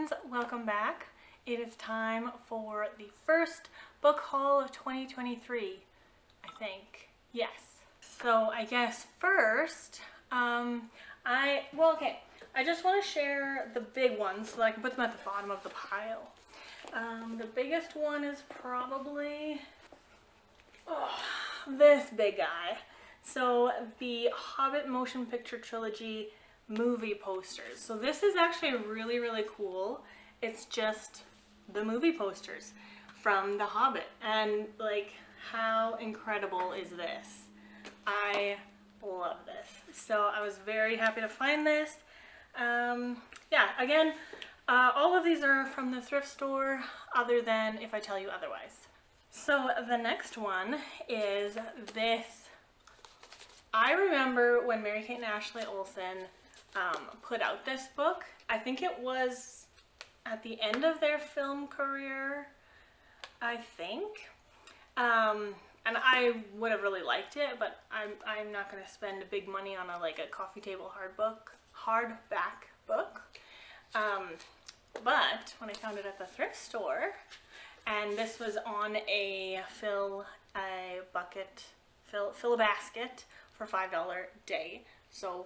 friends, welcome back. It is time for the first book haul of 2023, I think. Yes. So I guess first, I just want to share the big ones so that I can put them at the bottom of the pile. The biggest one is probably this big guy. So the Hobbit motion picture trilogy movie posters. So this is actually really, really cool. It's just the movie posters from The Hobbit. And like, how incredible is this? I love this. So I was very happy to find this. Again, all of these are from the thrift store, other than if I tell you otherwise. So the next one is this. I remember when Mary-Kate and Ashley Olsen put out this book. I think it was at the end of their film career, I think. And I would have really liked it, but I'm not going to spend big money on a coffee table hardback book. But when I found it at the thrift store, and this was on a fill a basket for $5 day, so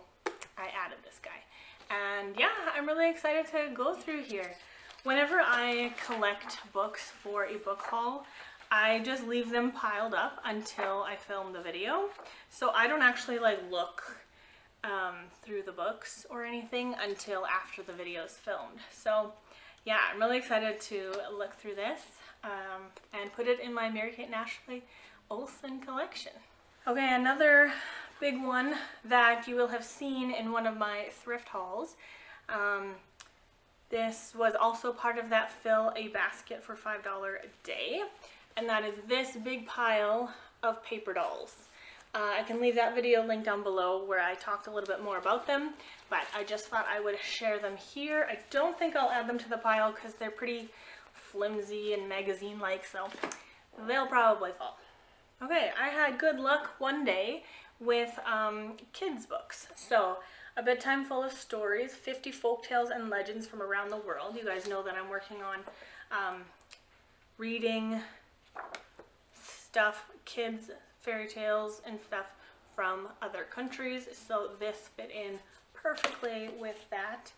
I added this guy. And yeah, I'm really excited to go through here. Whenever I collect books for a book haul, I just leave them piled up until I film the video. So I don't actually look through the books or anything until after the video is filmed. So yeah, I'm really excited to look through this and put it in my Mary-Kate and Ashley Olsen collection. Okay, another big one that you will have seen in one of my thrift hauls. This was also part of that fill a basket for $5 a day, and that is this big pile of paper dolls. I can leave that video linked down below where I talked a little bit more about them, but I just thought I would share them here. I don't think I'll add them to the pile because they're pretty flimsy and magazine-like, so they'll probably fall. Okay, I had good luck one day with kids books. So a bedtime full of stories, 50 folktales and legends from around the world. You guys know that I'm working on reading stuff, kids, fairy tales and stuff from other countries. So this fit in perfectly with that.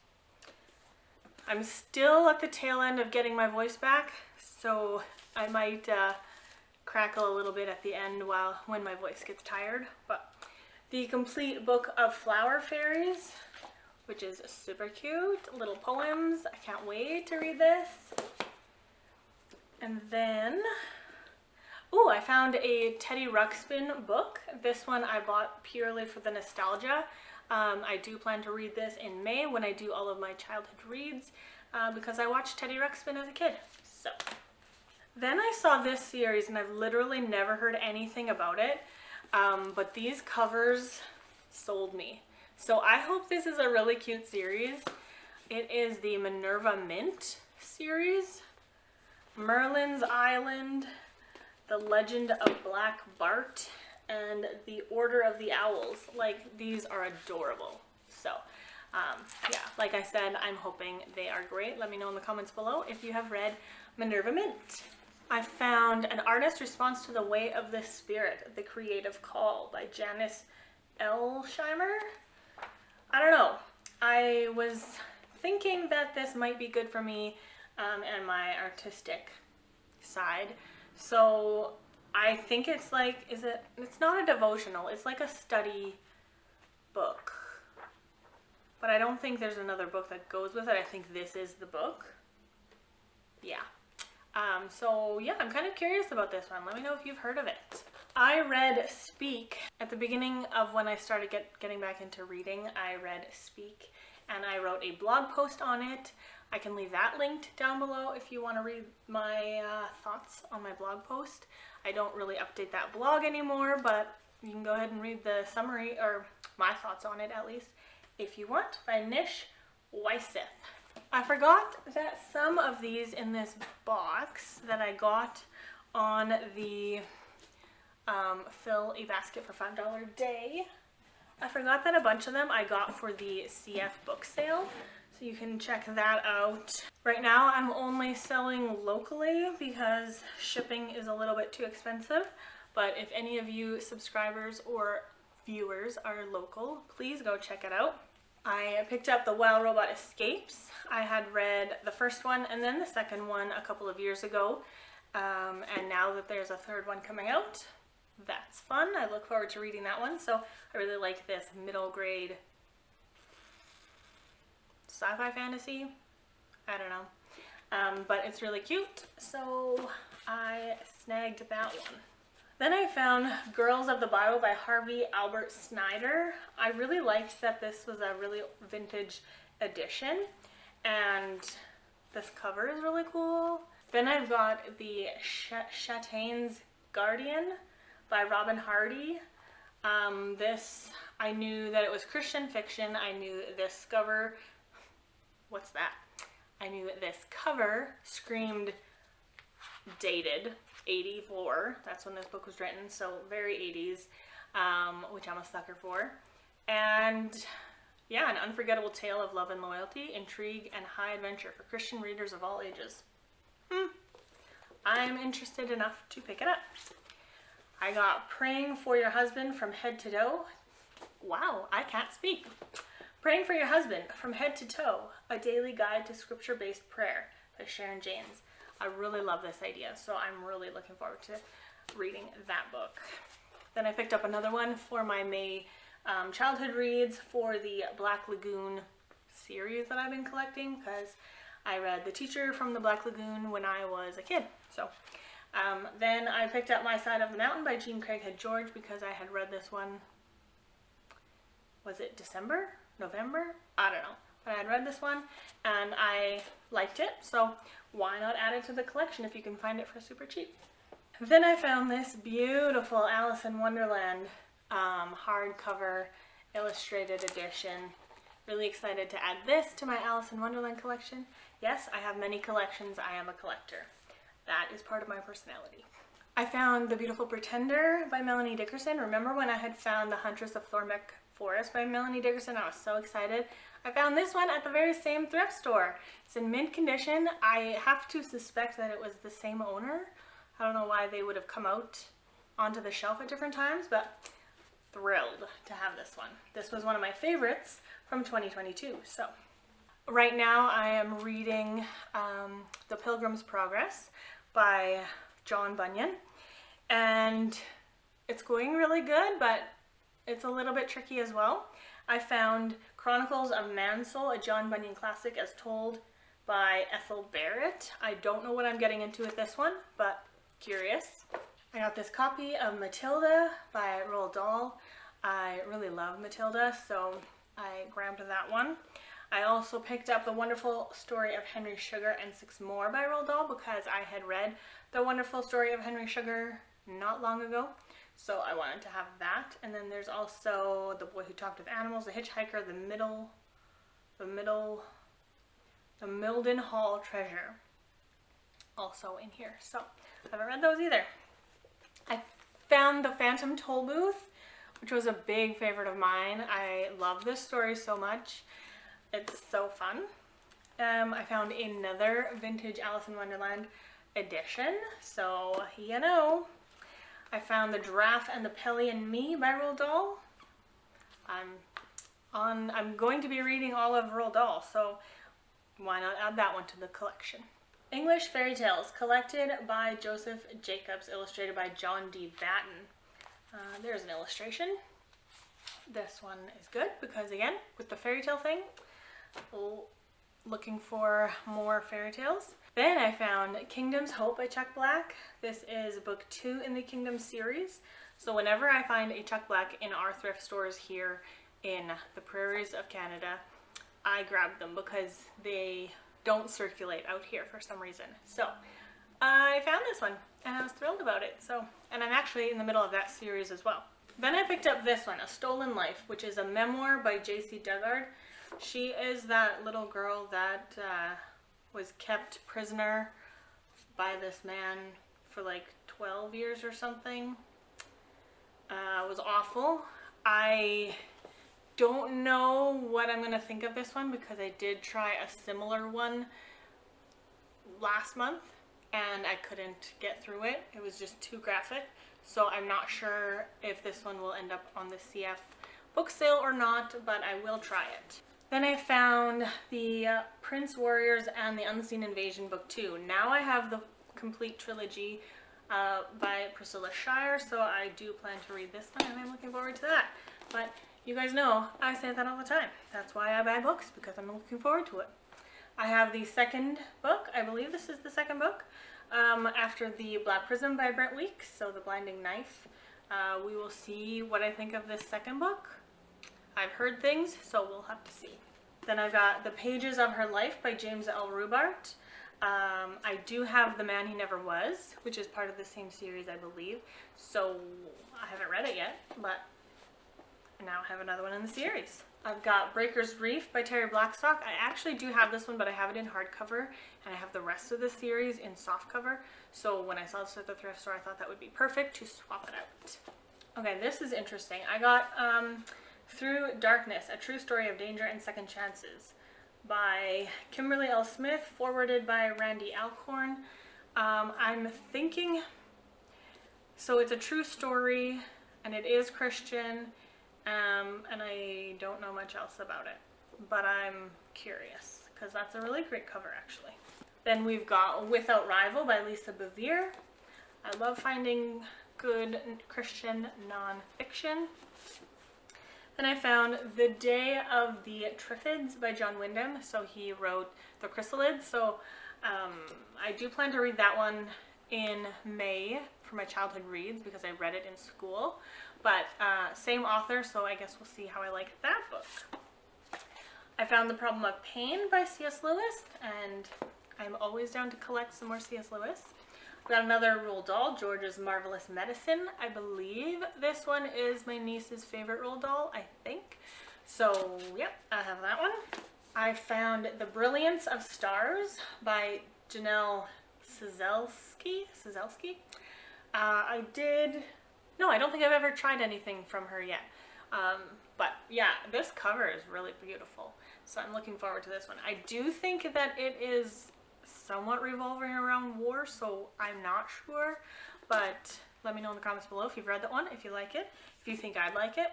I'm still at the tail end of getting my voice back, so I might crackle a little bit at the end when my voice gets tired. But the complete book of flower fairies, which is super cute, little poems. I can't wait to read this. And then, I found a Teddy Ruxpin book. This one I bought purely for the nostalgia. I do plan to read this in May when I do all of my childhood reads because I watched Teddy Ruxpin as a kid. So then I saw this series and I've literally never heard anything about it, but these covers sold me. So I hope this is a really cute series. It is the Minerva Mint series, Merlin's Island, The Legend of Black Bart, and The Order of the Owls. These are adorable. So yeah, like I said, I'm hoping they are great. Let me know in the comments below if you have read Minerva Mint. I found An Artist's Response to the Way of the Spirit, The Creative Call by Janice Elsheimer. I don't know. I was thinking that this might be good for me and my artistic side. So I think it's it's not a devotional, it's like a study book. But I don't think there's another book that goes with it. I think this is the book. Yeah. So yeah, I'm kind of curious about this one. Let me know if you've heard of it. I read Speak at the beginning of when I started getting back into reading. I read Speak and I wrote a blog post on it. I can leave that linked down below if you want to read my thoughts on my blog post. I don't really update that blog anymore, but you can go ahead and read the summary, or my thoughts on it at least, if you want, by Nish Weisseth. I forgot that some of these in this box that I got on the fill a basket for $5 day I forgot that a bunch of them I got for the CF book sale, so you can check that out. Right now I'm only selling locally because shipping is a little bit too expensive, but if any of you subscribers or viewers are local, please go check it out. I picked up The Wild Robot Escapes. I had read the first one and then the second one a couple of years ago, and now that there's a third one coming out, that's fun. I look forward to reading that one. So I really like this middle grade sci-fi fantasy. I don't know. But it's really cute. So I snagged that one. Then I found Girls of the Bible by Harvey Albert Snyder. I really liked that this was a really vintage edition. And this cover is really cool. Then I've got the Chatain's Guardian by Robin Hardy. This, I knew that it was Christian fiction. I knew this cover, what's that? I knew that this cover screamed dated, 84. That's when this book was written, so very 80s, which I'm a sucker for. And yeah, an unforgettable tale of love and loyalty, intrigue, and high adventure for Christian readers of all ages. I'm interested enough to pick it up. I got Praying for Your Husband from Head to Toe. Wow, I can't speak. Praying for Your Husband from Head to Toe, a daily guide to scripture-based prayer by Sharon James. I really love this idea, so I'm really looking forward to reading that book. Then I picked up another one for my May childhood reads for the Black Lagoon series that I've been collecting, because I read The Teacher from the Black Lagoon when I was a kid. So then I picked up My Side of the Mountain by Jean Craighead George because I had read this one, was it December? November? I don't know. But I had read this one and I liked it, so why not add it to the collection if you can find it for super cheap. Then I found this beautiful Alice in Wonderland hardcover illustrated edition. Really excited to add this to my Alice in Wonderland collection. Yes, I have many collections. I am a collector. That is part of my personality. I found The Beautiful Pretender by Melanie Dickerson. Remember when I had found The Huntress of Thornbeck Forest by Melanie Dickerson? I was so excited. I found this one at the very same thrift store. It's in mint condition. I have to suspect that it was the same owner. I don't know why they would have come out onto the shelf at different times, but thrilled to have this one. This was one of my favorites from 2022. So right now I am reading The Pilgrim's Progress by John Bunyan, and it's going really good, but it's a little bit tricky as well. I found Chronicles of Mansoul, a John Bunyan classic as told by Ethel Barrett. I don't know what I'm getting into with this one, but curious. I got this copy of Matilda by Roald Dahl. I really love Matilda, so I grabbed that one. I also picked up The Wonderful Story of Henry Sugar and Six More by Roald Dahl because I had read The Wonderful Story of Henry Sugar not long ago, so I wanted to have that. And then there's also The Boy Who Talked with Animals, The Hitchhiker, The Mildenhall Treasure, also in here. So I haven't read those either. I found The Phantom Toll Booth, which was a big favorite of mine. I love this story so much. It's so fun. I found another vintage Alice in Wonderland edition, so you know. I found The Giraffe and the Pelly and Me by Roald Dahl. I'm going to be reading all of Roald Dahl, so why not add that one to the collection. English Fairy Tales, collected by Joseph Jacobs, illustrated by John D. Batten. There's an illustration. This one is good because, again, with the fairy tale thing, looking for more fairy tales. Then I found Kingdom's Hope by Chuck Black. This is book 2 in the Kingdom series. So whenever I find a Chuck Black in our thrift stores here in the prairies of Canada, I grab them because they don't circulate out here for some reason. So I found this one and I was thrilled about it. So, and I'm actually in the middle of that series as well. Then I picked up this one, A Stolen Life, which is a memoir by J.C. Dugard. She is that little girl that was kept prisoner by this man for like 12 years or something. It was awful. I don't know what I'm gonna think of this one because I did try a similar one last month and I couldn't get through it. It was just too graphic. So I'm not sure if this one will end up on the CF book sale or not, but I will try it. Then I found the Prince Warriors and the Unseen Invasion book 2. Now I have the complete trilogy by Priscilla Shire, so I do plan to read this one and I'm looking forward to that. But you guys know I say that all the time. That's why I buy books, because I'm looking forward to it. I have the second book. I believe this is the second book after the Black Prism by Brent Weeks, so The Blinding Knife. We will see what I think of this second book. I've heard things, so we'll have to see. Then I've got The Pages of Her Life by James L. Rubart. I do have The Man He Never Was, which is part of the same series, I believe. So I haven't read it yet, but I now have another one in the series. I've got Breaker's Reef by Terry Blackstock. I actually do have this one, but I have it in hardcover, and I have the rest of the series in softcover. So when I saw this at the thrift store, I thought that would be perfect to swap it out. Okay, this is interesting. I got Through Darkness, A True Story of Danger and Second Chances by Kimberly L. Smith, forwarded by Randy Alcorn. I'm thinking, so it's a true story and it is Christian, and I don't know much else about it, but I'm curious because that's a really great cover actually. Then we've got Without Rival by Lisa Bevere. I love finding good Christian nonfiction. Then I found The Day of the Triffids by John Wyndham. So he wrote The Chrysalids. So I do plan to read that one in May for my childhood reads because I read it in school. But same author, so I guess we'll see how I like that book. I found The Problem of Pain by C.S. Lewis, and I'm always down to collect some more C.S. Lewis. Got another Roald Dahl, George's Marvelous Medicine. I believe this one is my niece's favorite Roald Dahl, I think. So, yep, I have that one. I found The Brilliance of Stars by Janelle Cizelski. I don't think I've ever tried anything from her yet. But yeah, this cover is really beautiful. So I'm looking forward to this one. I do think that it is somewhat revolving around war, so I'm not sure, but let me know in the comments below if you've read that one, if you like it, if you think I'd like it.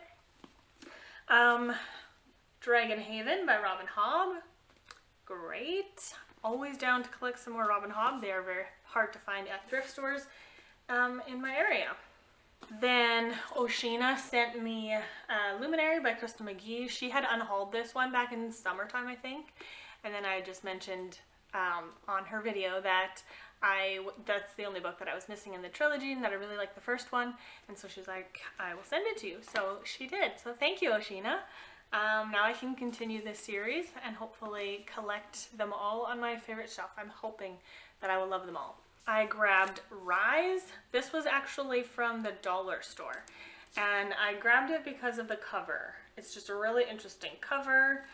Dragon Haven by Robin Hobb. Great. Always down to collect some more Robin Hobb. They are very hard to find at thrift stores in my area. Then Oshina sent me Luminary by Krista Mcgee. She had unhauled this one back in summertime, I think, and then I just mentioned on her video that that's the only book that I was missing in the trilogy and that I really liked the first one, and so she's like, I will send it to you. So she did. So thank you, Oshina. Now I can continue this series and hopefully collect them all on my favorite shelf. I'm hoping that I will love them all. I grabbed Rise. This was actually from the dollar store, and I grabbed it because of the cover. It's just a really interesting cover.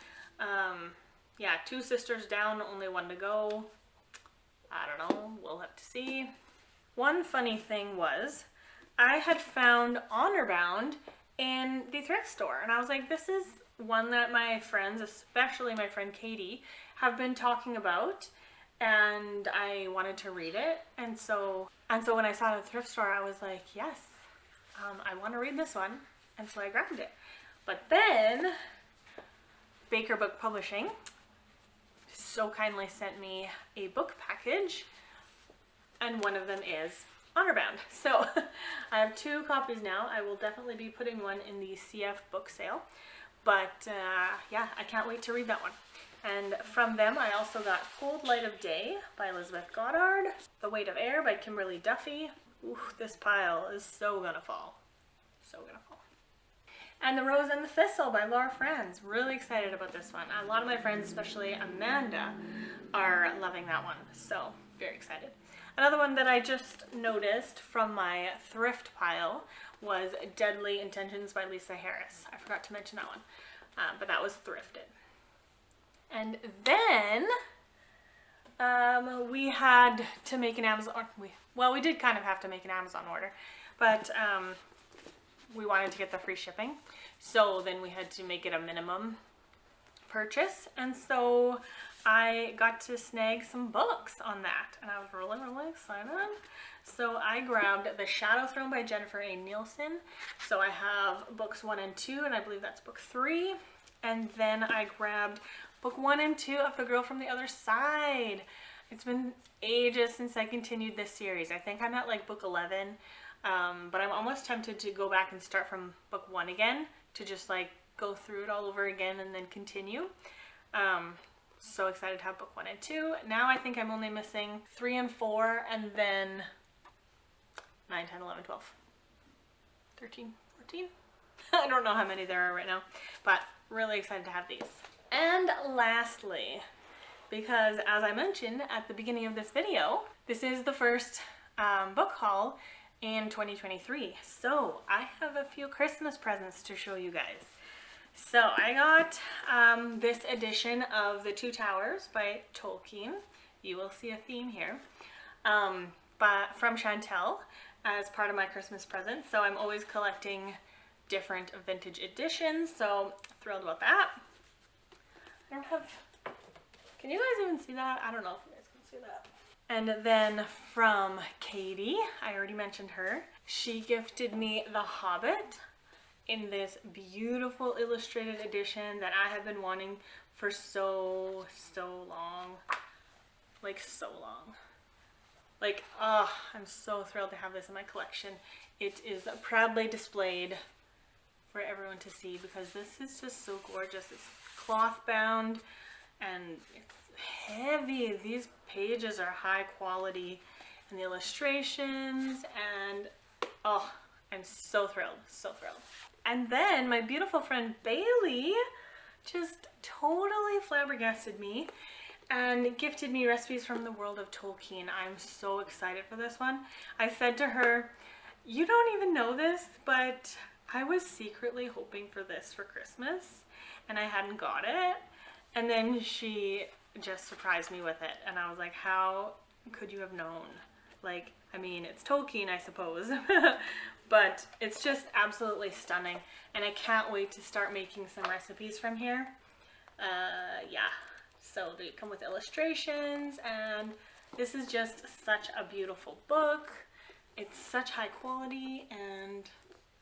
Yeah, 2 sisters down, only 1 to go. I don't know, we'll have to see. One funny thing was, I had found Honor Bound in the thrift store, and I was like, this is one that my friends, especially my friend Katie, have been talking about, and I wanted to read it. And so when I saw it at the thrift store, I was like, yes, I want to read this one, and so I grabbed it. But then Baker Book Publishing so kindly sent me a book package, and one of them is Honor Bound. So I have 2 copies now. I will definitely be putting one in the CF book sale, but yeah, I can't wait to read that one. And from them I also got Cold Light of Day by Elizabeth Goddard, The Weight of Air by Kimberly Duffy. Ooh, this pile is so gonna fall. So gonna fall. And The Rose and the Thistle by Laura Franz. Really excited about this one. A lot of my friends, especially Amanda, are loving that one. So, very excited. Another one that I just noticed from my thrift pile was Deadly Intentions by Lisa Harris. I forgot to mention that one, but that was thrifted. And then we had to make an Amazon, we did kind of have to make an Amazon order, but we wanted to get the free shipping. So then we had to make it a minimum purchase. And so I got to snag some books on that. And I was really, really excited. So I grabbed The Shadow Throne by Jennifer A. Nielsen. So I have books 1 and 2, and I believe that's book 3. And then I grabbed book 1 and 2 of The Girl from the Other Side. It's been ages since I continued this series. I think I'm at like book 11, but I'm almost tempted to go back and start from book 1 again to just like go through it all over again and then continue. So excited to have book 1 and 2. Now I think I'm only missing 3 and 4, and then 9, 10, 11, 12, 13, 14. I don't know how many there are right now, but really excited to have these. And lastly, because as I mentioned at the beginning of this video, this is the first book haul in 2023. So I have a few Christmas presents to show you guys. So I got this edition of The Two Towers by Tolkien. You will see a theme here. But from Chantel as part of my Christmas present. So I'm always collecting different vintage editions. So thrilled about that. I don't have, can you guys even see that? I don't know if you guys can see that. And then from Katie, I already mentioned her. She gifted me The Hobbit in this beautiful illustrated edition that I have been wanting for so long. Like so long. Like, oh, I'm so thrilled to have this in my collection. It is proudly displayed for everyone to see because this is just so gorgeous. It's cloth bound and it's heavy. These pages are high quality and the illustrations, and oh, I'm so thrilled, so thrilled. And then my beautiful friend Bailey just totally flabbergasted me and gifted me Recipes from the World of Tolkien. I'm so excited for this one. I said to her, you don't even know this, but I was secretly hoping for this for Christmas and I hadn't got it. And then she just surprised me with it. And I was like, how could you have known? Like, I mean, it's Tolkien, I suppose, but it's just absolutely stunning. And I can't wait to start making some recipes from here. Yeah. So they come with illustrations, and this is just such a beautiful book. It's such high quality, and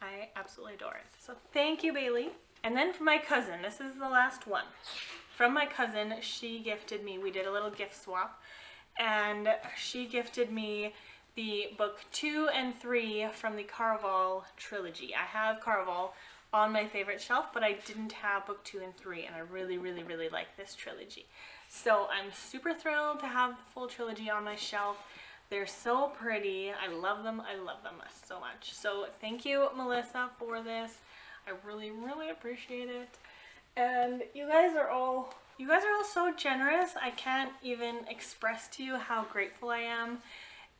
I absolutely adore it. So thank you, Bailey. And then from my cousin, this is the last one. From my cousin, she gifted me, we did a little gift swap, and she gifted me the book 2 and 3 from the Caraval trilogy. I have Caraval on my favorite shelf, but I didn't have book 2 and 3, and I really, really, really like this trilogy. So I'm super thrilled to have the full trilogy on my shelf. They're so pretty. I love them so much. So thank you, Melissa, for this. I really, really appreciate it. And you guys are all so generous. I can't even express to you how grateful I am.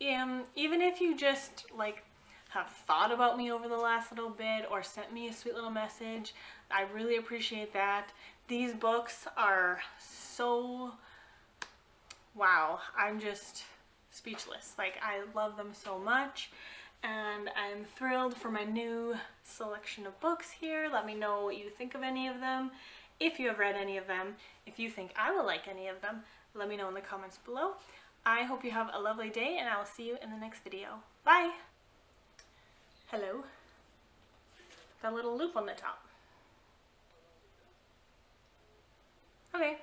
Even if you just like have thought about me over the last little bit or sent me a sweet little message, I really appreciate that. These books are so, wow, I'm just speechless. Like, I love them so much, and I'm thrilled for my new selection of books here. Let me know what you think of any of them, if you have read any of them. If you think I will like any of them, let me know in the comments below. I hope you have a lovely day, and I will see you in the next video. Bye! Hello. That little loop on the top. Okay.